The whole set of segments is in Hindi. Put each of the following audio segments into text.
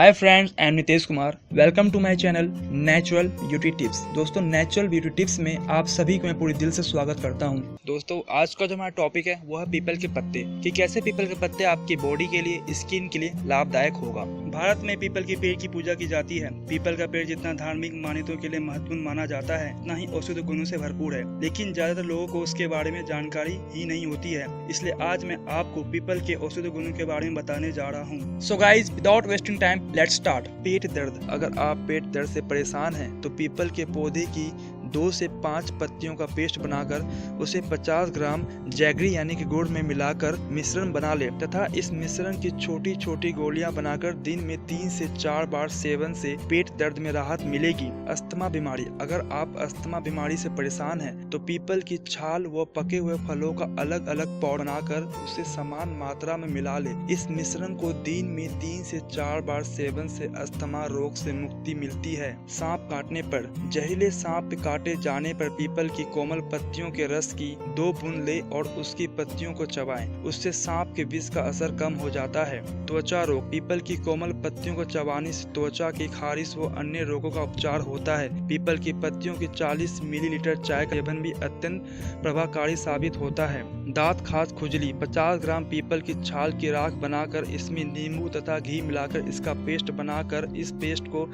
Hi friends, I am Nitesh Kumar. Welcome to my channel natural beauty tips. दोस्तों, नेचुरल ब्यूटी टिप्स में आप सभी को मैं पूरे दिल से स्वागत करता हूं। दोस्तों, आज का जो हमारा टॉपिक है वो है पीपल के पत्ते, कि कैसे पीपल के पत्ते आपकी बॉडी के लिए, स्किन के लिए लाभदायक होगा। भारत में पीपल के पेड़ की पूजा की जाती है। पीपल का पेड़ जितना धार्मिक मान्यताओं के लिए महत्वपूर्ण माना जाता है, उतना ही औषधि गुणों से भरपूर है, लेकिन ज्यादातर लोगों को उसके बारे में जानकारी ही नहीं होती है। इसलिए आज मैं आपको पीपल के औषधि गुणों के बारे में बताने जा रहा हूँ। So guys, without wasting time, let's start. पेट दर्द, अगर आप पेट दर्द से परेशान हैं तो पीपल के पौधे की 2 से 5 पत्तियों का पेस्ट बनाकर उसे 50 ग्राम जैगरी यानी कि गुड़ में मिलाकर मिश्रण बना ले तथा इस मिश्रण की छोटी छोटी गोलियां बनाकर दिन में 3 से 4 बार सेवन से पेट दर्द में राहत मिलेगी। अस्थमा बीमारी, अगर आप अस्थमा बीमारी से परेशान हैं तो पीपल की छाल व पके हुए फलों का अलग अलग पाउडर बनाकर उसे समान मात्रा में मिला ले। इस मिश्रण को दिन में 3 से 4 बार सेवन से अस्थमा रोग से मुक्ति मिलती है। सांप काटने पर, जहरीले सांप काटे जाने पर पीपल की कोमल पत्तियों के रस की 2 बूंद ले और उसकी पत्तियों को चबाएं। उससे सांप के विष का असर कम हो जाता है। त्वचा रोग, पीपल की कोमल पत्तियों को चबाने से त्वचा की खारिश व अन्य रोगों का उपचार होता है। पीपल की पत्तियों की 40 मिलीलीटर चाय का सेवन भी अत्यंत प्रभावकारी साबित होता है। दांत खाज खुजली, 50 ग्राम पीपल की छाल की राख बनाकर इसमें नींबू तथा घी मिलाकर इसका पेस्ट बनाकर इस पेस्ट को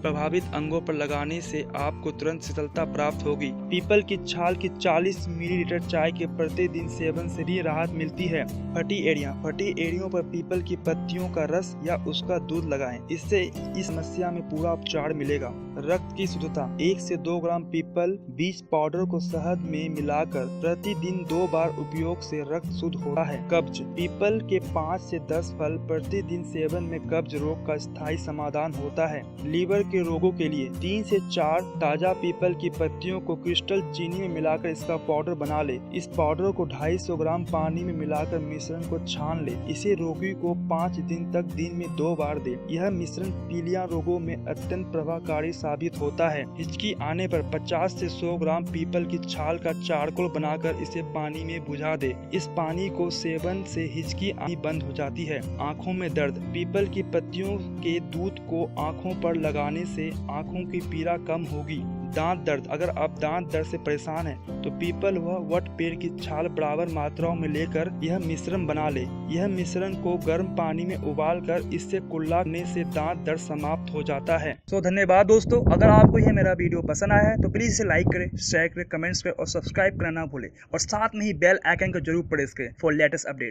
प्रभावित अंगों पर लगाने से आपको तुरंत शीतलता प्राप्त होगी। पीपल की छाल की 40 मिलीलीटर चाय के प्रतिदिन सेवन से भी राहत मिलती है। फटी एड़ियों पर पीपल की पत्तियों का रस या उसका दूध लगाएं, इससे इस समस्या में पूरा उपचार मिलेगा। रक्त की शुद्धता, 1 से 2 ग्राम पीपल बीज पाउडर को शहद में मिलाकर प्रतिदिन 2 बार उपयोग से रक्त शुद्ध होता है। कब्ज, पीपल के 5 से 10 फल प्रतिदिन सेवन में कब्ज रोग का स्थायी समाधान होता है। लीवर के रोगों के लिए 3 से 4 ताजा पीपल की पत्तियों को क्रिस्टल चीनी में मिलाकर इसका पाउडर बना ले। इस पाउडर को 250 ग्राम पानी में मिलाकर मिश्रण को छान ले। इसे रोगी को 5 दिन तक दिन में 2 बार दे। यह मिश्रण पीलिया रोगों में अत्यंत प्रभावकारी साबित होता है। हिचकी आने पर 50 से 100 ग्राम पीपल की छाल का चारकोल बनाकर इसे पानी में बुझा दे। इस पानी को सेवन से हिचकी आनी बंद हो जाती है। आँखों में दर्द, पीपल की पत्तियों के दूध को आँखों पर लगाने से आँखों की पीड़ा कम होगी। दांत दर्द, अगर आप दांत दर्द से परेशान हैं तो पीपल व वट पेड़ की छाल बराबर मात्राओं में लेकर यह मिश्रण बना ले। यह मिश्रण को गर्म पानी में उबाल कर इससे कुल्ला करने से दांत दर्द समाप्त हो जाता है। तो धन्यवाद दोस्तों। अगर आपको यह मेरा वीडियो पसंद आया है तो प्लीज इसे लाइक करें, शेयर करें, कमेंट्स करें और सब्सक्राइब करना ना भूलें, और साथ में ही बेल आइकन को जरूर प्रेस करें फॉर लेटेस्ट अपडेट।